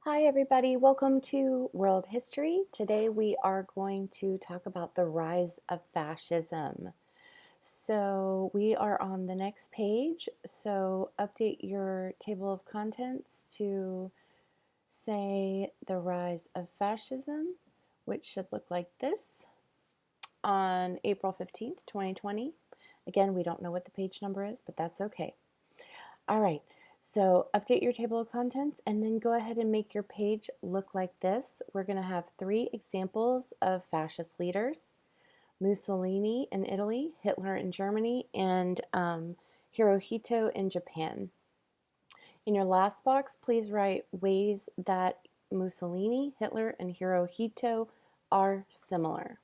Hi everybody, welcome to World History. Today we are going to talk about the rise of fascism. So we are on the next page, so update your table of contents to say the rise of fascism, which should look like this on April 15th, 2020. Again, we don't know what the page number is, but that's okay. All right, so update your table of contents and then go ahead and make your page look like this. We're going to have 3 examples of fascist leaders: Mussolini in Italy, Hitler in Germany, and Hirohito in Japan. In your last box, please write ways that Mussolini, Hitler, and Hirohito are similar.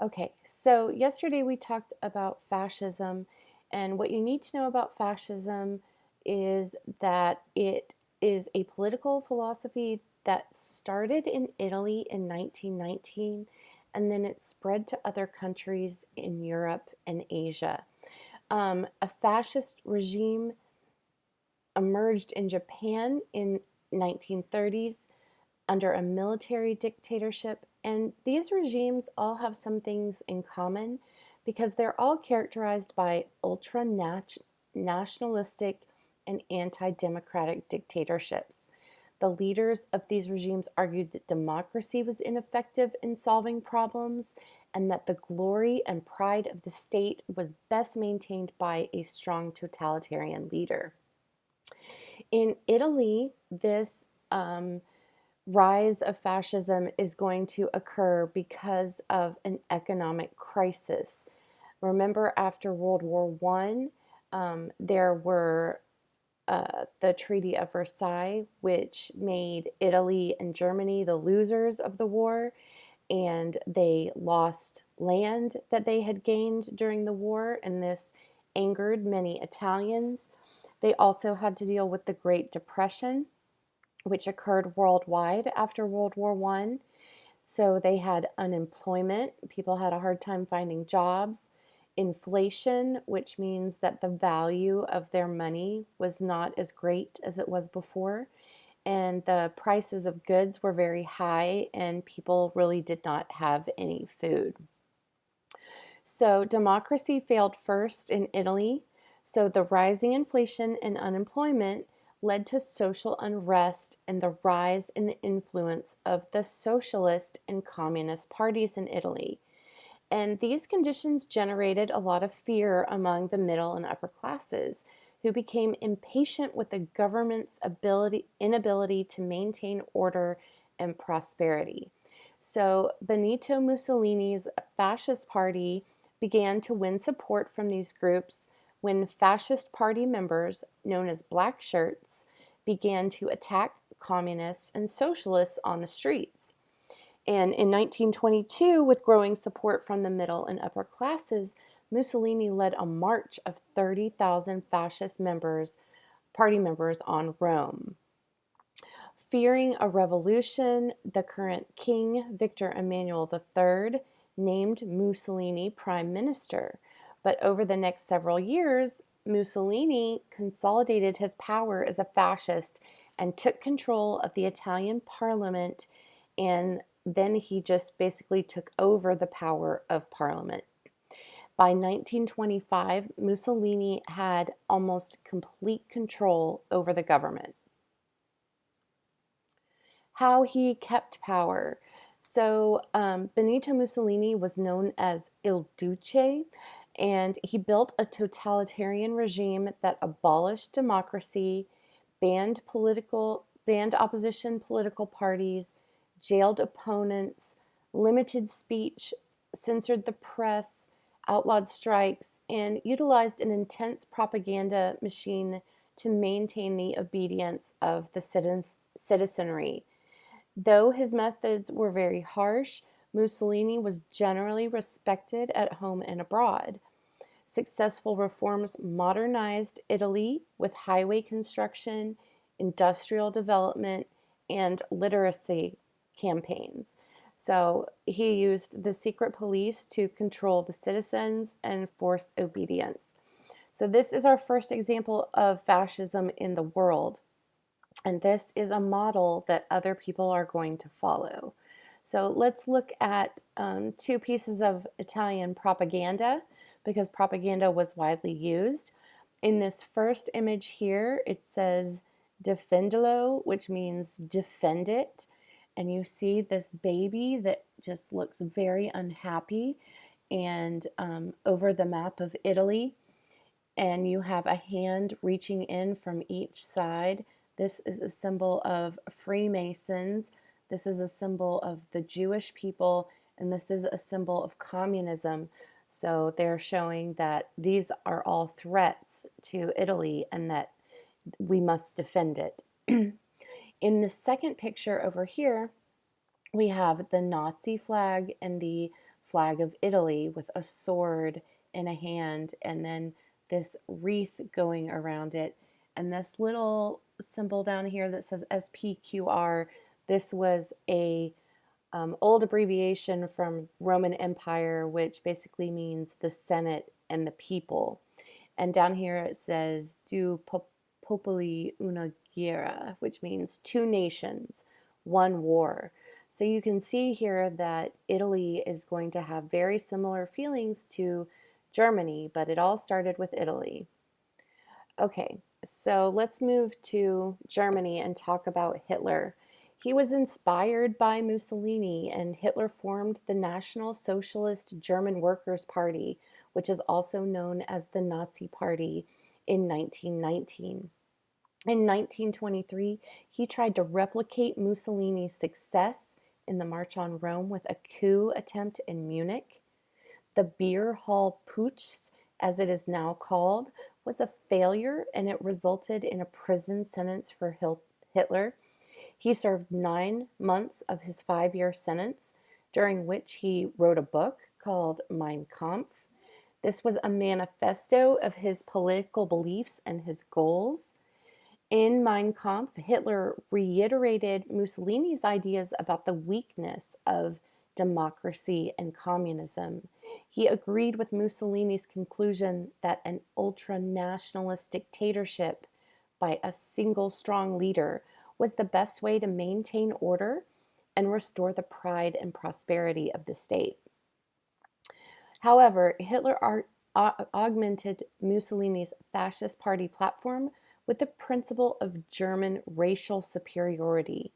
Okay, so yesterday we talked about fascism, and what you need to know about fascism is that it is a political philosophy that started in Italy in 1919, and then it spread to other countries in Europe and Asia. A fascist regime emerged in Japan in 1930s under a military dictatorship, and these regimes all have some things in common because they're all characterized by ultra-nationalistic and anti-democratic dictatorships. The leaders of these regimes argued that democracy was ineffective in solving problems and that the glory and pride of the state was best maintained by a strong totalitarian leader. In Italy, this rise of fascism is going to occur because of an economic crisis. Remember, after World War I, there were the Treaty of Versailles, which made Italy and Germany the losers of the war, and they lost land that they had gained during the war, and this angered many Italians. They also had to deal with the Great Depression, which occurred worldwide after World War I. So they had unemployment. People had a hard time finding jobs. Inflation, which means that the value of their money was not as great as it was before. And the prices of goods were very high, and people really did not have any food. So democracy failed first in Italy. So the rising inflation and unemployment led to social unrest and the rise in the influence of the socialist and communist parties in Italy. And these conditions generated a lot of fear among the middle and upper classes, who became impatient with the government's inability to maintain order and prosperity. So Benito Mussolini's fascist party began to win support from these groups when fascist party members, known as black shirts, began to attack communists and socialists on the streets. And in 1922, with growing support from the middle and upper classes, Mussolini led a march of 30,000 fascist party members on Rome. Fearing a revolution, the current king, Victor Emmanuel III, named Mussolini prime minister. But over the next several years, Mussolini consolidated his power as a fascist and took control of the Italian parliament, and then he just basically took over the power of parliament. By 1925, Mussolini had almost complete control over the government. How he kept power. So Benito Mussolini was known as Il Duce, and he built a totalitarian regime that abolished democracy, banned opposition political parties, jailed opponents, limited speech, censored the press, outlawed strikes, and utilized an intense propaganda machine to maintain the obedience of the citizenry. Though his methods were very harsh, Mussolini was generally respected at home and abroad. Successful reforms modernized Italy with highway construction, industrial development, and literacy campaigns. So he used the secret police to control the citizens and force obedience. So this is our first example of fascism in the world. And this is a model that other people are going to follow. So let's look at two pieces of Italian propaganda, because propaganda was widely used. In this first image here, it says defendilo, which means defend it. And you see this baby that just looks very unhappy and over the map of Italy. And you have a hand reaching in from each side. This is a symbol of Freemasons. This is a symbol of the Jewish people, and this is a symbol of communism. So they're showing that these are all threats to Italy and that we must defend it. In the second picture over here, we have the Nazi flag and the flag of Italy with a sword in a hand, and then this wreath going around it. And this little symbol down here that says SPQR, this was a old abbreviation from Roman Empire, which basically means the Senate and the people. And down here it says "Du popoli una guerra," which means two nations, one war. So you can see here that Italy is going to have very similar feelings to Germany, but it all started with Italy. Okay, so let's move to Germany and talk about Hitler. He was inspired by Mussolini, and Hitler formed the National Socialist German Workers' Party, which is also known as the Nazi Party, in 1919. In 1923, he tried to replicate Mussolini's success in the March on Rome with a coup attempt in Munich. The Beer Hall Putsch, as it is now called, was a failure, and it resulted in a prison sentence for Hitler. He served 9 months of his 5-year sentence, during which he wrote a book called Mein Kampf. This was a manifesto of his political beliefs and his goals. In Mein Kampf, Hitler reiterated Mussolini's ideas about the weakness of democracy and communism. He agreed with Mussolini's conclusion that an ultra-nationalist dictatorship by a single strong leader was the best way to maintain order and restore the pride and prosperity of the state. However, Hitler augmented Mussolini's fascist party platform with the principle of German racial superiority.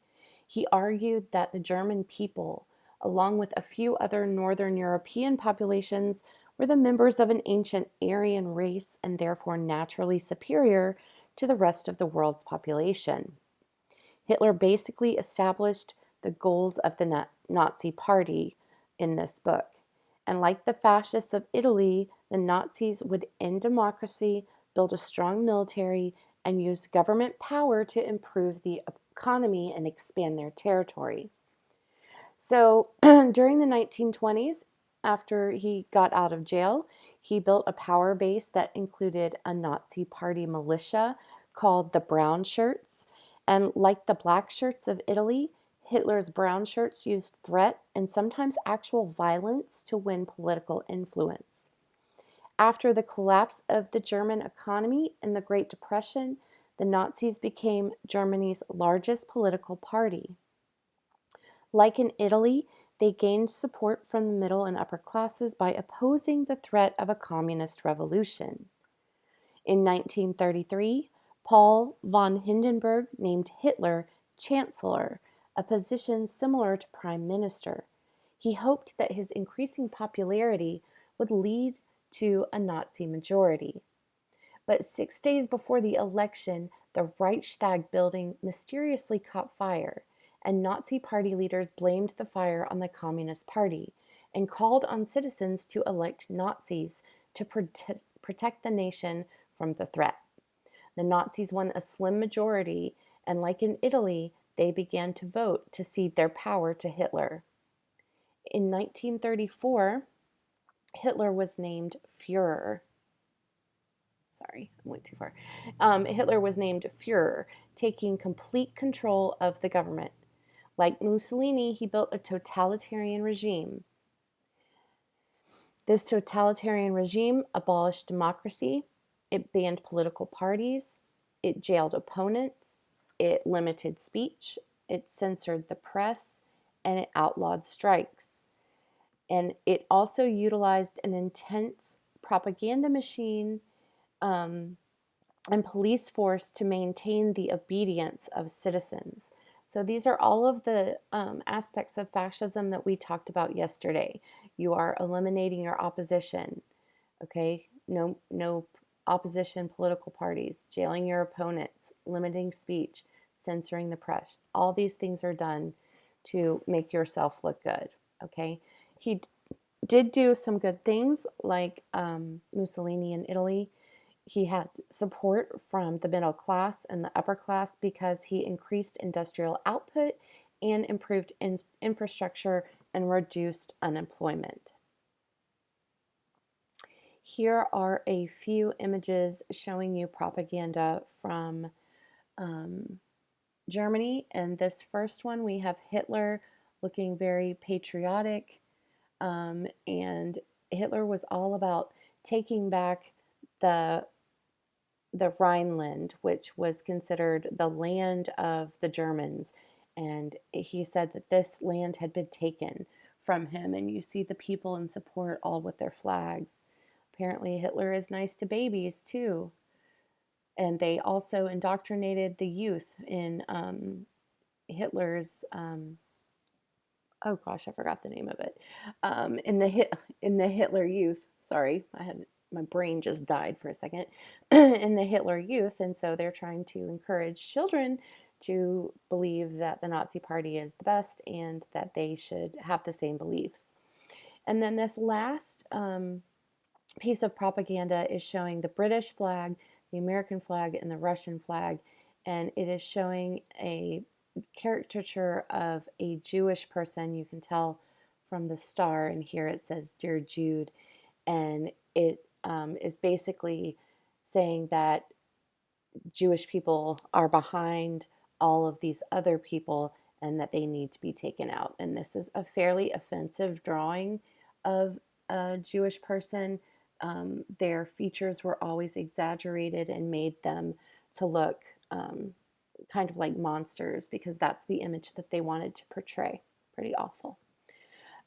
He argued that the German people, along with a few other Northern European populations, were the members of an ancient Aryan race and therefore naturally superior to the rest of the world's population. Hitler basically established the goals of the Nazi Party in this book. And like the fascists of Italy, the Nazis would end democracy, build a strong military, and use government power to improve the economy and expand their territory. So during the 1920s, after he got out of jail, he built a power base that included a Nazi Party militia called the Brown Shirts. And like the Black Shirts of Italy, Hitler's Brown Shirts used threat and sometimes actual violence to win political influence. After the collapse of the German economy in the Great Depression, the Nazis became Germany's largest political party. Like in Italy, they gained support from the middle and upper classes by opposing the threat of a communist revolution. In 1933, Paul von Hindenburg named Hitler Chancellor, a position similar to Prime Minister. He hoped that his increasing popularity would lead to a Nazi majority. But 6 days before the election, the Reichstag building mysteriously caught fire, and Nazi party leaders blamed the fire on the Communist Party and called on citizens to elect Nazis to protect the nation from the threat. The Nazis won a slim majority, and like in Italy, they began to vote to cede their power to Hitler. In 1934, Hitler was named Führer. Sorry, I went too far. Hitler was named Führer, taking complete control of the government. Like Mussolini, he built a totalitarian regime. This totalitarian regime abolished democracy, it banned political parties, it jailed opponents, it limited speech, it censored the press, and it outlawed strikes. And it also utilized an intense propaganda machine and police force to maintain the obedience of citizens. So these are all of the aspects of fascism that we talked about yesterday. You are eliminating your opposition, okay? No opposition political parties, jailing your opponents, limiting speech, censoring the press. All these things are done to make yourself look good, okay? He did do some good things like Mussolini in Italy. He had support from the middle class and the upper class because he increased industrial output and improved infrastructure and reduced unemployment. Here are a few images showing you propaganda from Germany. And this first one, we have Hitler looking very patriotic. And Hitler was all about taking back the Rhineland, which was considered the land of the Germans. And he said that this land had been taken from him. And you see the people in support all with their flags. Apparently, Hitler is nice to babies, too. And they also indoctrinated the youth in Hitler's, oh gosh, I forgot the name of it. In the Hitler Youth. Sorry, my brain just died for a second. In the Hitler Youth, and so they're trying to encourage children to believe that the Nazi Party is the best and that they should have the same beliefs. And then this last piece of propaganda is showing the British flag, the American flag, and the Russian flag, and it is showing a caricature of a Jewish person. You can tell from the star, and here it says Dear Jude, and it is basically saying that Jewish people are behind all of these other people and that they need to be taken out. And this is a fairly offensive drawing of a Jewish person. Their features were always exaggerated and made them to look kind of like monsters because that's the image that they wanted to portray. Pretty awful.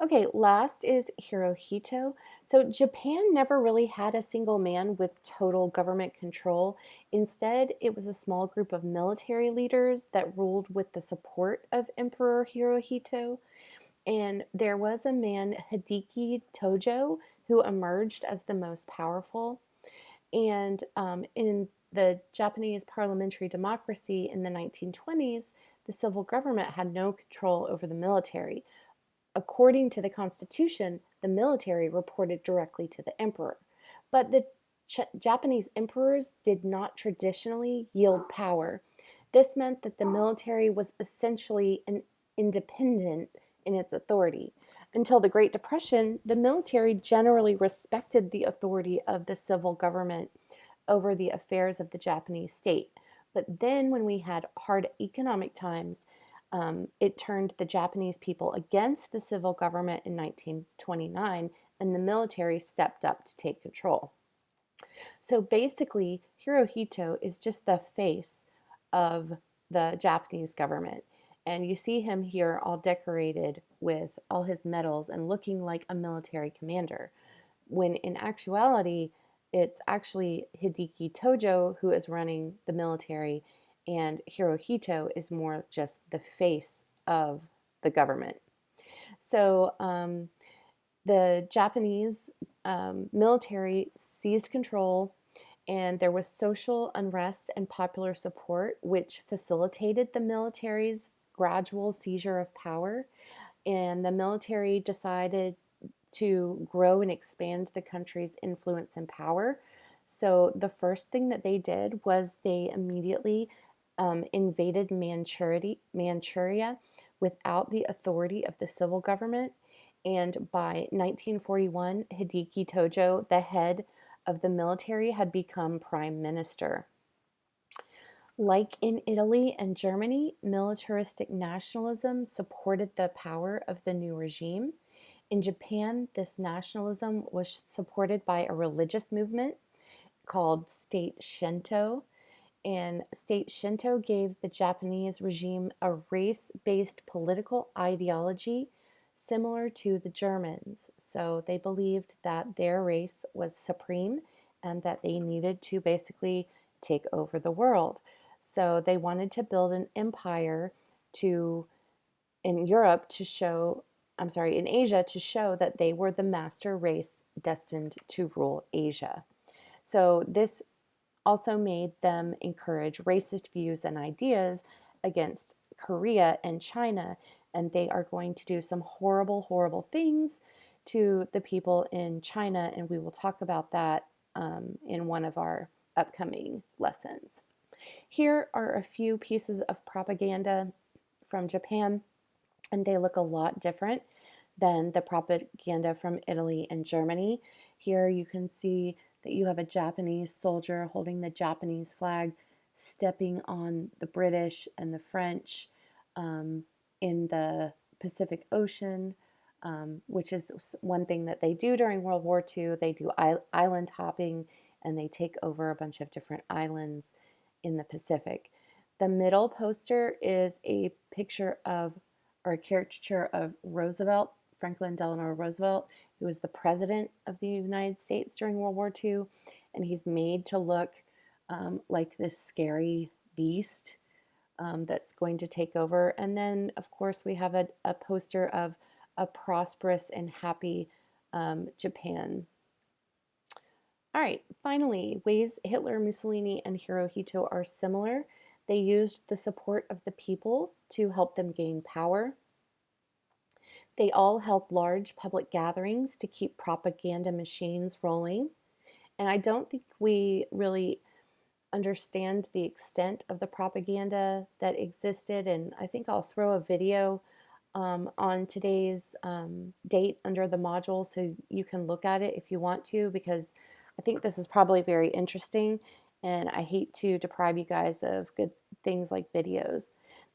Okay, last is HIROHITO. So Japan never really had a single man with total government control. Instead, it was a small group of military leaders that ruled with the support of Emperor HIROHITO. And there was a man, Hideki Tojo, who emerged as the most powerful. And in the Japanese parliamentary democracy in the 1920s, the civil government had no control over the military. According to the Constitution, the military reported directly to the emperor. But the Japanese emperors did not traditionally yield power. This meant that the military was essentially independent in its authority. Until the Great Depression, the military generally respected the authority of the civil government over the affairs of the Japanese state. But then, when we had hard economic times, it turned the Japanese people against the civil government in 1929, and the military stepped up to take control. So basically, Hirohito is just the face of the Japanese government. And you see him here all decorated with all his medals and looking like a military commander, when in actuality, it's actually Hideki Tojo who is running the military, and Hirohito is more just the face of the government. So the Japanese military seized control, and there was social unrest and popular support, which facilitated the military's gradual seizure of power. And the military decided to grow and expand the country's influence and power. So the first thing that they did was they immediately invaded Manchuria without the authority of the civil government. And by 1941, Hideki Tojo, the head of the military, had become prime minister. Like in Italy and Germany, militaristic nationalism supported the power of the new regime. In Japan, this nationalism was supported by a religious movement called State Shinto, And state Shinto gave the Japanese regime a race-based political ideology similar to the Germans. So they believed that their race was supreme and that they needed to basically take over the world. So they wanted to build an empire to in Europe to show, I'm sorry, in Asia to show that they were the master race destined to rule Asia. So this also made them encourage racist views and ideas against Korea and China, and they are going to do some horrible, horrible things to the people in China, and we will talk about that in one of our upcoming lessons. Here are a few pieces of propaganda from Japan, and they look a lot different than the propaganda from Italy and Germany. Here you can see that you have a Japanese soldier holding the Japanese flag, stepping on the British and the French in the Pacific Ocean, which is one thing that they do during World War II. They do island hopping and they take over a bunch of different islands in the Pacific. The middle poster is a picture of, or a caricature of Roosevelt, Franklin Delano Roosevelt, who was the president of the United States during World War II, and he's made to look like this scary beast that's going to take over. And then, of course, we have a poster of a prosperous and happy Japan. All right, finally, ways Hitler, Mussolini, and Hirohito are similar. They used the support of the people to help them gain power. They all held large public gatherings to keep propaganda machines rolling. And I don't think we really understand the extent of the propaganda that existed. And I think I'll throw a video on today's date under the module so you can look at it if you want to, because I think this is probably very interesting. And I hate to deprive you guys of good things like videos.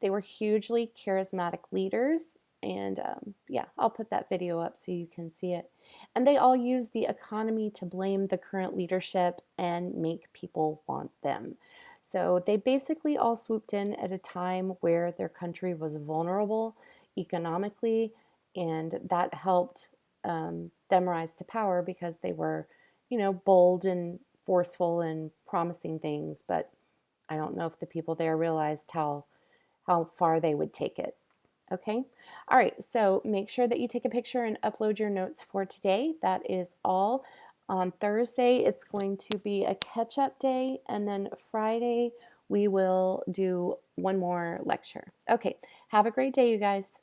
They were hugely charismatic leaders. And yeah, I'll put that video up so you can see it. And they all use the economy to blame the current leadership and make people want them. So they basically all swooped in at a time where their country was vulnerable economically, and that helped them rise to power because they were, you know, bold and forceful and promising things. But I don't know if the people there realized how far they would take it. Okay. All right. So make sure that you take a picture and upload your notes for today. That is all. On Thursday, it's going to be a catch-up day. And then Friday, we will do one more lecture. Okay. Have a great day, you guys.